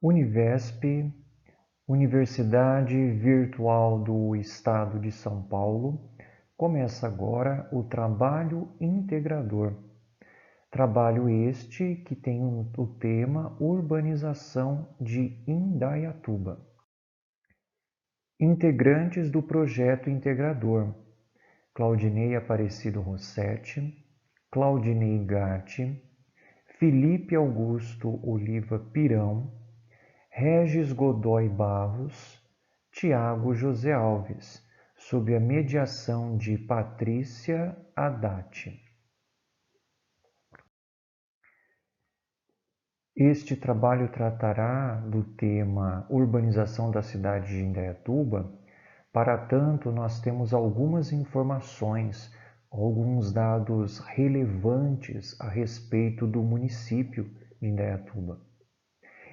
Univesp, Universidade Virtual do Estado de São Paulo, começa agora o Trabalho Integrador. Trabalho este que tem o tema Urbanização de Indaiatuba. Integrantes do Projeto Integrador: Claudinei Aparecido Rossetti, Claudinei Gatti, Felipe Augusto Oliva Pirão, Regis Godoy Barros, Tiago José Alves, sob a mediação de Patrícia Haddad. Este trabalho tratará do tema Urbanização da cidade de Indaiatuba. Para tanto, nós temos algumas informações, alguns dados relevantes a respeito do município de Indaiatuba.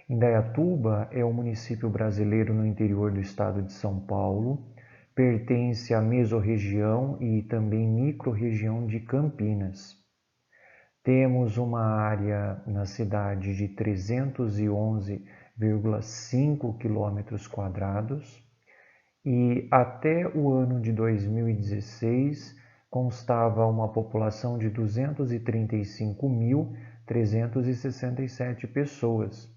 Indaiatuba é um município brasileiro no interior do estado de São Paulo, pertence à mesorregião e também microrregião de Campinas. Temos uma área na cidade de 311,5 km² e até o ano de 2016 constava uma população de 235.367 pessoas.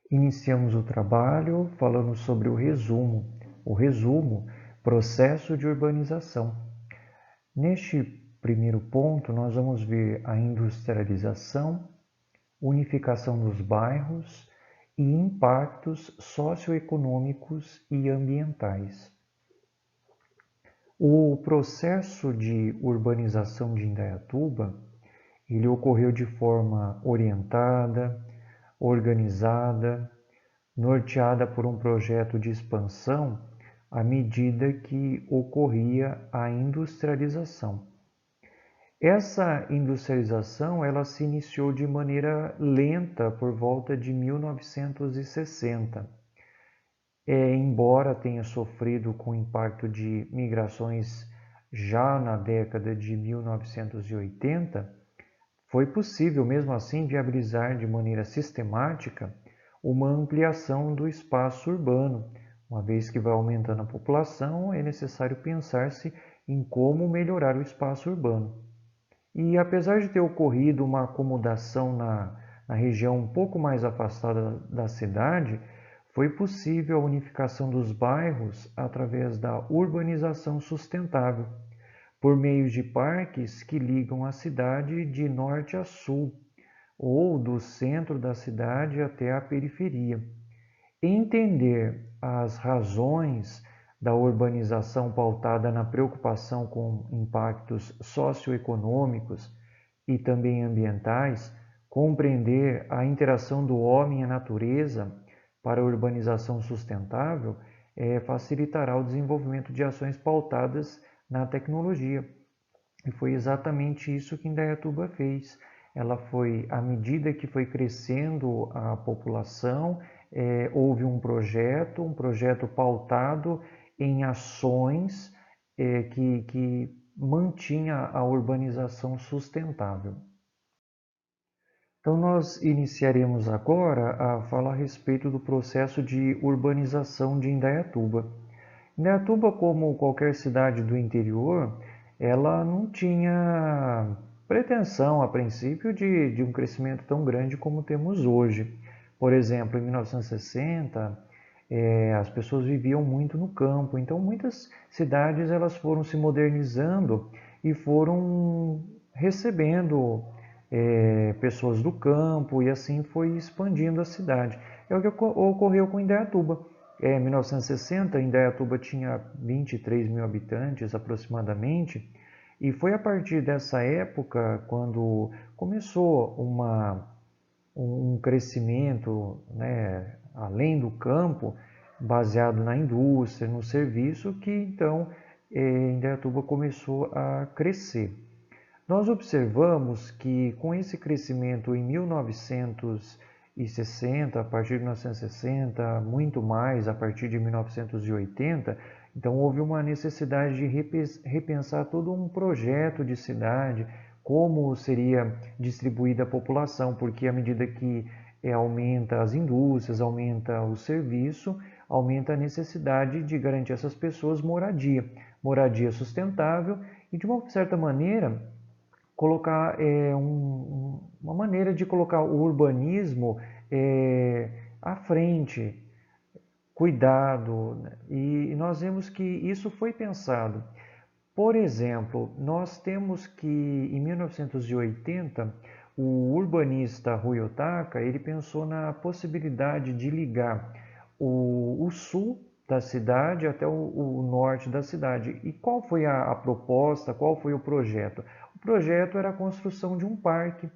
Iniciamos o trabalho falando sobre o resumo. Processo de urbanização. Neste primeiro ponto, nós vamos ver a industrialização, unificação dos bairros e impactos socioeconômicos e ambientais. O processo de urbanização de Indaiatuba, ele ocorreu de forma orientada, organizada, norteada por um projeto de expansão à medida que ocorria a industrialização. Essa industrialização ela se iniciou de maneira lenta por volta de 1960. Embora tenha sofrido com o impacto de migrações já na década de 1980, foi possível mesmo assim viabilizar de maneira sistemática uma ampliação do espaço urbano. Uma vez que vai aumentando a população, é necessário pensar-se em como melhorar o espaço urbano. E apesar de ter ocorrido uma acomodação na região um pouco mais afastada da cidade, foi possível a unificação dos bairros através da urbanização sustentável, por meio de parques que ligam a cidade de norte a sul, ou do centro da cidade até a periferia. Entender as razões da urbanização pautada na preocupação com impactos socioeconômicos e também ambientais, compreender a interação do homem e a natureza para a urbanização sustentável, facilitará o desenvolvimento de ações pautadas na tecnologia. E foi exatamente isso que Indaiatuba fez. Ela foi, à medida que foi crescendo a população, houve um projeto pautado em ações que mantinha a urbanização sustentável. Então, nós iniciaremos agora a falar a respeito do processo de urbanização de Indaiatuba. Indaiatuba, como qualquer cidade do interior, ela não tinha pretensão, a princípio, de um crescimento tão grande como temos hoje. Por exemplo, em 1960, as pessoas viviam muito no campo, então muitas cidades elas foram se modernizando e foram recebendo pessoas do campo e assim foi expandindo a cidade. É o que ocorreu com Indaiatuba. Em 1960, Indaiatuba tinha 23 mil habitantes aproximadamente, e foi a partir dessa época quando começou um crescimento, né, além do campo, baseado na indústria, no serviço, que então Indaiatuba começou a crescer. Nós observamos que com esse crescimento em 1960, a partir de 1960, muito mais a partir de 1980, então houve uma necessidade de repensar todo um projeto de cidade como seria distribuída a população, porque à medida que aumenta as indústrias, aumenta o serviço, aumenta a necessidade de garantir a essas pessoas moradia sustentável e, de uma certa maneira, colocar uma maneira de colocar o urbanismo à frente, cuidado, né? E nós vemos que isso foi pensado. Por exemplo, nós temos que em 1980 o urbanista Rui Otaka ele pensou na possibilidade de ligar o sul da cidade até o norte da cidade. E qual foi a proposta, qual foi o projeto? O projeto era a construção de um parque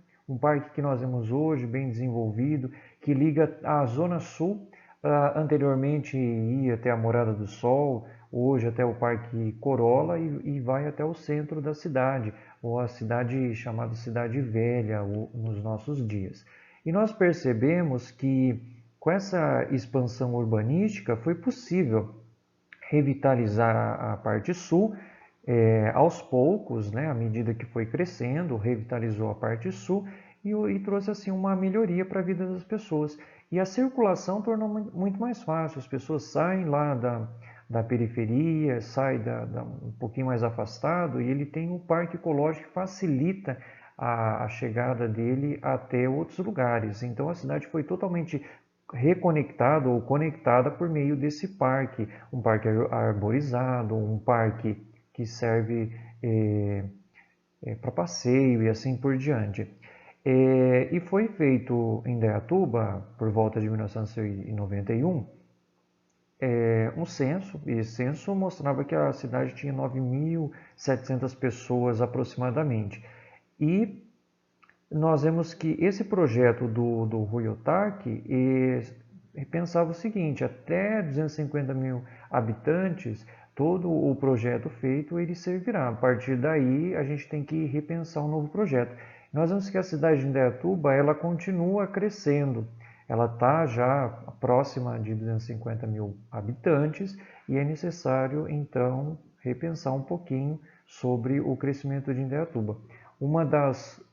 que nós vemos hoje, bem desenvolvido, que liga a Zona Sul, anteriormente ia até a Morada do Sol, hoje até o Parque Corolla e vai até o centro da cidade, ou a cidade chamada Cidade Velha, nos nossos dias. E nós percebemos que com essa expansão urbanística foi possível revitalizar a parte sul, aos poucos, né, à medida que foi crescendo, revitalizou a parte sul e trouxe assim uma melhoria para a vida das pessoas. E a circulação tornou muito mais fácil, as pessoas saem lá da periferia, saem um pouquinho mais afastado e ele tem um parque ecológico que facilita a chegada dele até outros lugares. Então a cidade foi totalmente reconectada ou conectada por meio desse parque, um parque arborizado, um parque que serve para passeio e assim por diante. E foi feito em Indaiatuba, por volta de 1991, um censo, e esse censo mostrava que a cidade tinha 9.700 pessoas aproximadamente. E nós vemos que esse projeto do Rui Otaki pensava o seguinte, até 250 mil habitantes, todo o projeto feito ele servirá. A partir daí, a gente tem que repensar um novo projeto. Nós vemos que a cidade de Indaiatuba, ela continua crescendo. Ela está já próxima de 250 mil habitantes e é necessário, então, repensar um pouquinho sobre o crescimento de Indaiatuba. Uma das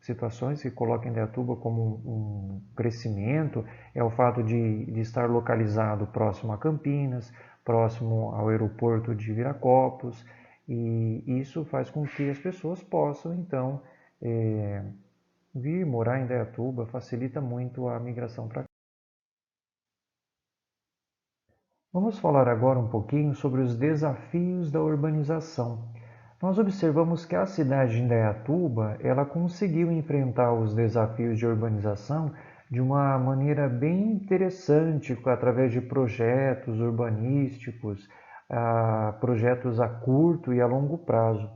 situações que coloca Indaiatuba como um crescimento é o fato de estar localizado próximo a Campinas, próximo ao aeroporto de Viracopos, e isso faz com que as pessoas possam, então, vir morar em Indaiatuba, facilita muito a migração para cá. Vamos falar agora um pouquinho sobre os desafios da urbanização. Nós observamos que a cidade de Indaiatuba, ela conseguiu enfrentar os desafios de urbanização de uma maneira bem interessante, através de projetos urbanísticos, projetos a curto e a longo prazo.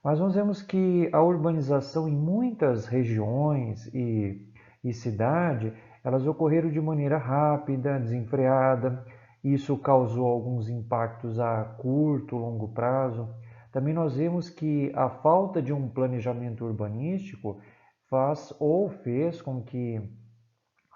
Mas nós vemos que a urbanização em muitas regiões e cidade, elas ocorreram de maneira rápida, desenfreada. Isso causou alguns impactos a curto, longo prazo. Também nós vemos que a falta de um planejamento urbanístico faz ou fez com que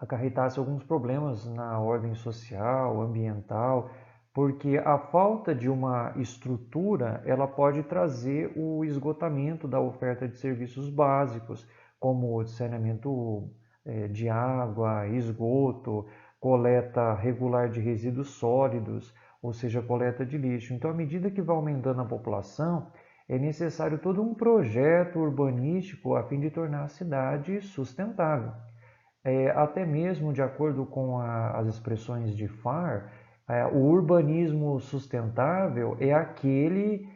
acarretasse alguns problemas na ordem social, ambiental, porque a falta de uma estrutura, ela pode trazer o esgotamento da oferta de serviços básicos, como o saneamento de água, esgoto, coleta regular de resíduos sólidos, ou seja, coleta de lixo. Então, à medida que vai aumentando a população, é necessário todo um projeto urbanístico a fim de tornar a cidade sustentável. Até mesmo de acordo com as expressões de FAR, o urbanismo sustentável é aquele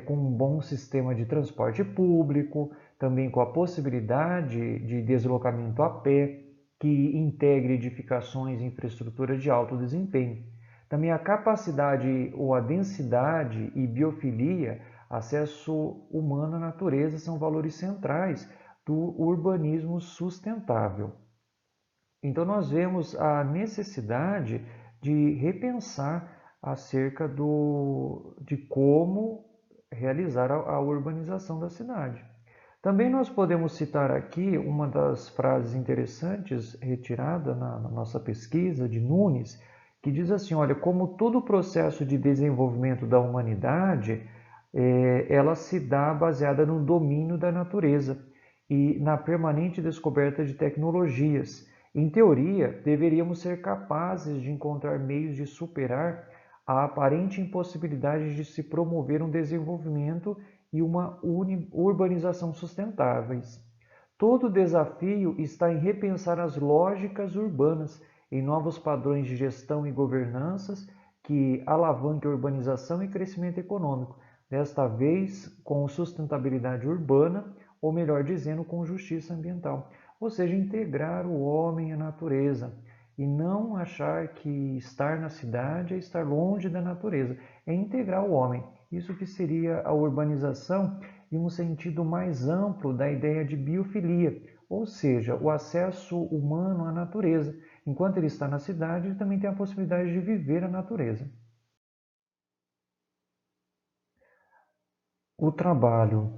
com um bom sistema de transporte público, também com a possibilidade de deslocamento a pé, que integre edificações e infraestrutura de alto desempenho. Também a capacidade ou a densidade e biofilia, acesso humano à natureza são valores centrais do urbanismo sustentável. Então nós vemos a necessidade de repensar acerca de como realizar a urbanização da cidade. Também nós podemos citar aqui uma das frases interessantes retirada na nossa pesquisa de Nunes, que diz assim, olha, como todo o processo de desenvolvimento da humanidade, ela se dá baseada no domínio da natureza e na permanente descoberta de tecnologias. Em teoria, deveríamos ser capazes de encontrar meios de superar a aparente impossibilidade de se promover um desenvolvimento e uma urbanização sustentáveis. Todo o desafio está em repensar as lógicas urbanas, em novos padrões de gestão e governanças que alavanquem a urbanização e crescimento econômico, desta vez com sustentabilidade urbana, ou melhor dizendo, com justiça ambiental. Ou seja, integrar o homem à natureza e não achar que estar na cidade é estar longe da natureza, é integrar o homem. Isso que seria a urbanização em um sentido mais amplo da ideia de biofilia, ou seja, o acesso humano à natureza. Enquanto ele está na cidade, ele também tem a possibilidade de viver a natureza. O trabalho,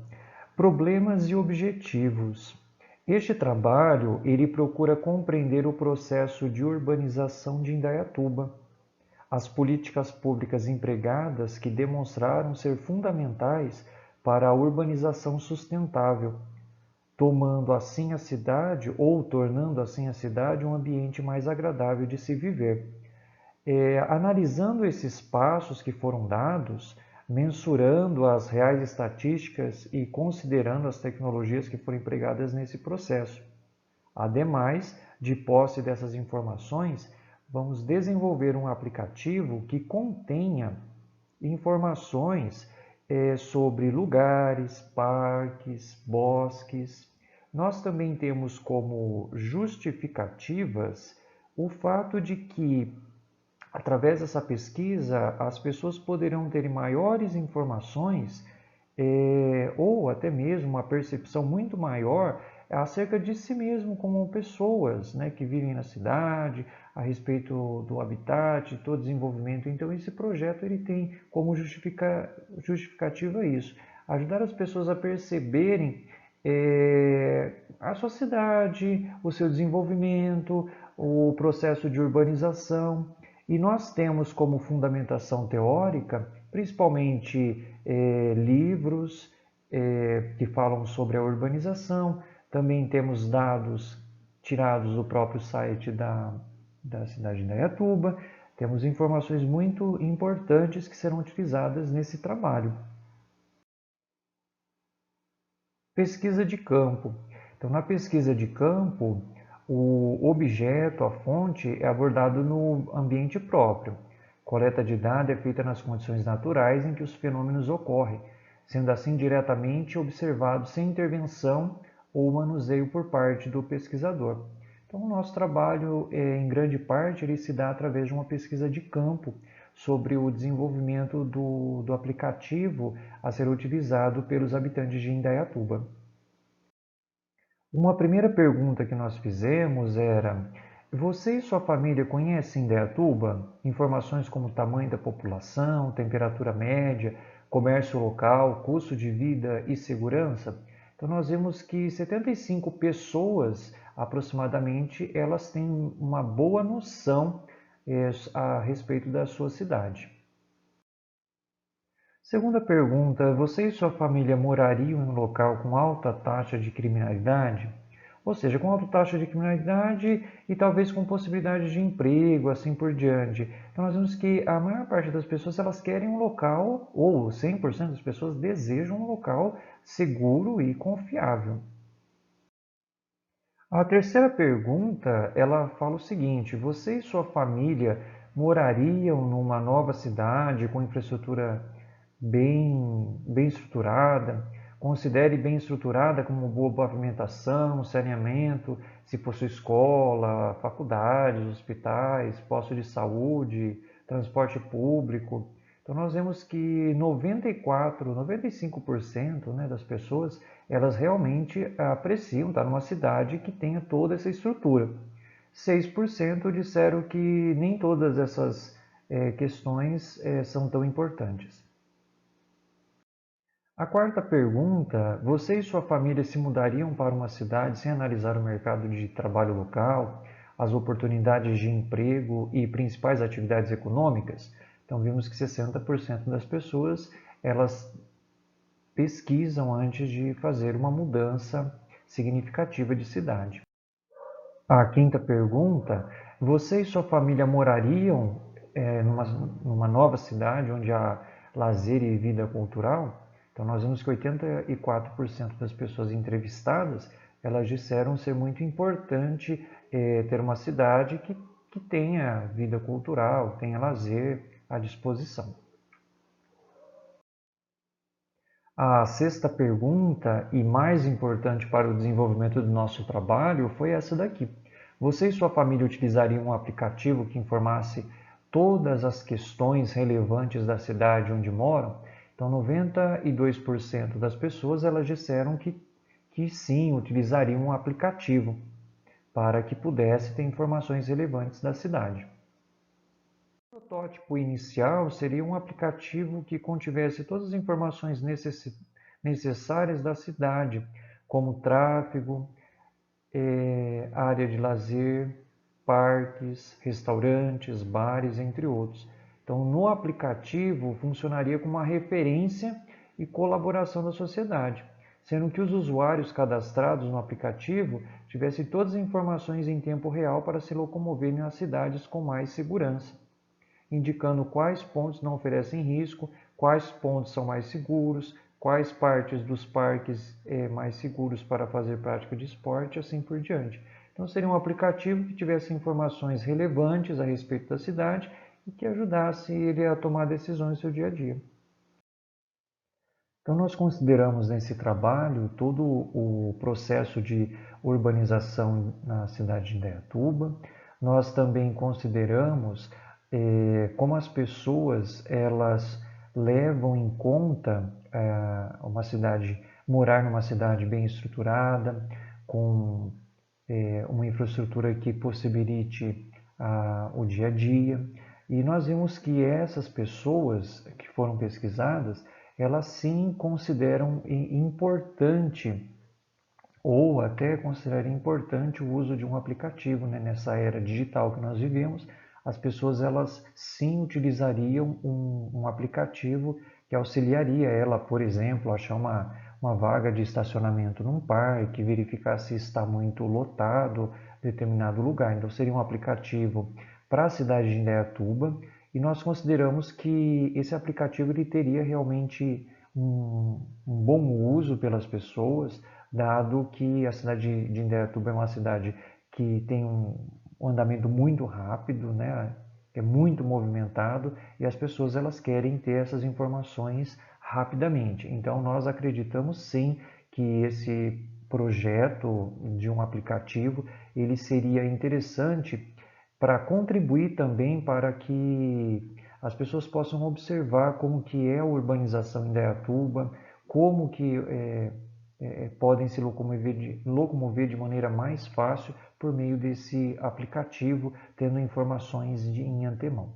problemas e objetivos. Este trabalho, ele procura compreender o processo de urbanização de Indaiatuba, as políticas públicas empregadas que demonstraram ser fundamentais para a urbanização sustentável, tomando assim a cidade ou tornando assim a cidade um ambiente mais agradável de se viver. Analisando esses passos que foram dados, mensurando as reais estatísticas e considerando as tecnologias que foram empregadas nesse processo. Ademais, de posse dessas informações, vamos desenvolver um aplicativo que contenha informações sobre lugares, parques, bosques. Nós também temos como justificativas o fato de que, através dessa pesquisa, as pessoas poderão ter maiores informações ou até mesmo uma percepção muito maior acerca de si mesmo como pessoas, né, que vivem na cidade, a respeito do habitat, do desenvolvimento. Então esse projeto ele tem como justificativa isso, ajudar as pessoas a perceberem a sua cidade, o seu desenvolvimento, o processo de urbanização. E nós temos como fundamentação teórica, principalmente livros que falam sobre a urbanização. Também temos dados tirados do próprio site da cidade de Indaiatuba. Temos informações muito importantes que serão utilizadas nesse trabalho. Pesquisa de campo. Então, na pesquisa de campo, o objeto, a fonte, é abordado no ambiente próprio. Coleta de dados é feita nas condições naturais em que os fenômenos ocorrem, sendo assim diretamente observados sem intervenção ou manuseio por parte do pesquisador. Então, o nosso trabalho, em grande parte, ele se dá através de uma pesquisa de campo sobre o desenvolvimento do aplicativo a ser utilizado pelos habitantes de Indaiatuba. Uma primeira pergunta que nós fizemos era: você e sua família conhecem Indaiatuba? Informações como tamanho da população, temperatura média, comércio local, custo de vida e segurança? Então nós vemos que 75 pessoas aproximadamente, elas têm uma boa noção a respeito da sua cidade. Segunda pergunta: você e sua família morariam em um local com alta taxa de criminalidade? Ou seja, com alta taxa de criminalidade e talvez com possibilidade de emprego, assim por diante. Então nós vemos que a maior parte das pessoas elas querem um local, ou 100% das pessoas desejam um local seguro e confiável. A terceira pergunta, ela fala o seguinte: você e sua família morariam numa nova cidade com infraestrutura bem estruturada? Considere bem estruturada como boa pavimentação, saneamento, se possui escola, faculdades, hospitais, postos de saúde, transporte público. Então nós vemos que 95%, né, das pessoas, elas realmente apreciam estar numa cidade que tenha toda essa estrutura. 6% disseram que nem todas essas questões são tão importantes. A quarta pergunta: você e sua família se mudariam para uma cidade sem analisar o mercado de trabalho local, as oportunidades de emprego e principais atividades econômicas? Então vimos que 60% das pessoas elas pesquisam antes de fazer uma mudança significativa de cidade. A quinta pergunta: você e sua família morariam numa nova cidade onde há lazer e vida cultural? Então nós vimos que 84% das pessoas entrevistadas, elas disseram ser muito importante ter uma cidade que tenha vida cultural, tenha lazer à disposição. A sexta pergunta, e mais importante para o desenvolvimento do nosso trabalho, foi essa daqui. Você e sua família utilizariam um aplicativo que informasse todas as questões relevantes da cidade onde moram? Então, 92% das pessoas elas disseram que sim, utilizariam um aplicativo para que pudesse ter informações relevantes da cidade. O protótipo inicial seria um aplicativo que contivesse todas as informações necessárias da cidade, como tráfego, área de lazer, parques, restaurantes, bares, entre outros. Então, no aplicativo, funcionaria como uma referência e colaboração da sociedade, sendo que os usuários cadastrados no aplicativo tivessem todas as informações em tempo real para se locomoverem nas cidades com mais segurança, indicando quais pontos não oferecem risco, quais pontos são mais seguros, quais partes dos parques mais seguros para fazer prática de esporte, assim por diante. Então seria um aplicativo que tivesse informações relevantes a respeito da cidade e que ajudasse ele a tomar decisões no seu dia a dia. Então nós consideramos nesse trabalho todo o processo de urbanização na cidade de Indaiatuba. Nós também consideramos como as pessoas elas levam em conta uma cidade, morar numa cidade bem estruturada, com uma infraestrutura que possibilite o dia a dia. E nós vimos que essas pessoas que foram pesquisadas, elas sim consideram importante ou até consideraria importante o uso de um aplicativo, né? Nessa era digital que nós vivemos, as pessoas elas sim utilizariam um aplicativo que auxiliaria ela, por exemplo, a achar uma vaga de estacionamento num parque, verificar se está muito lotado determinado lugar. Então seria um aplicativo para a cidade de Indaiatuba e nós consideramos que esse aplicativo ele teria realmente um bom uso pelas pessoas, dado que a cidade de Indaiatuba é uma cidade que tem um andamento muito rápido, né? É muito movimentado e as pessoas elas querem ter essas informações rapidamente. Então nós acreditamos sim que esse projeto de um aplicativo ele seria interessante para contribuir também para que as pessoas possam observar como que é a urbanização em Indaiatuba, como que podem se locomover de maneira mais fácil por meio desse aplicativo, tendo informações em antemão.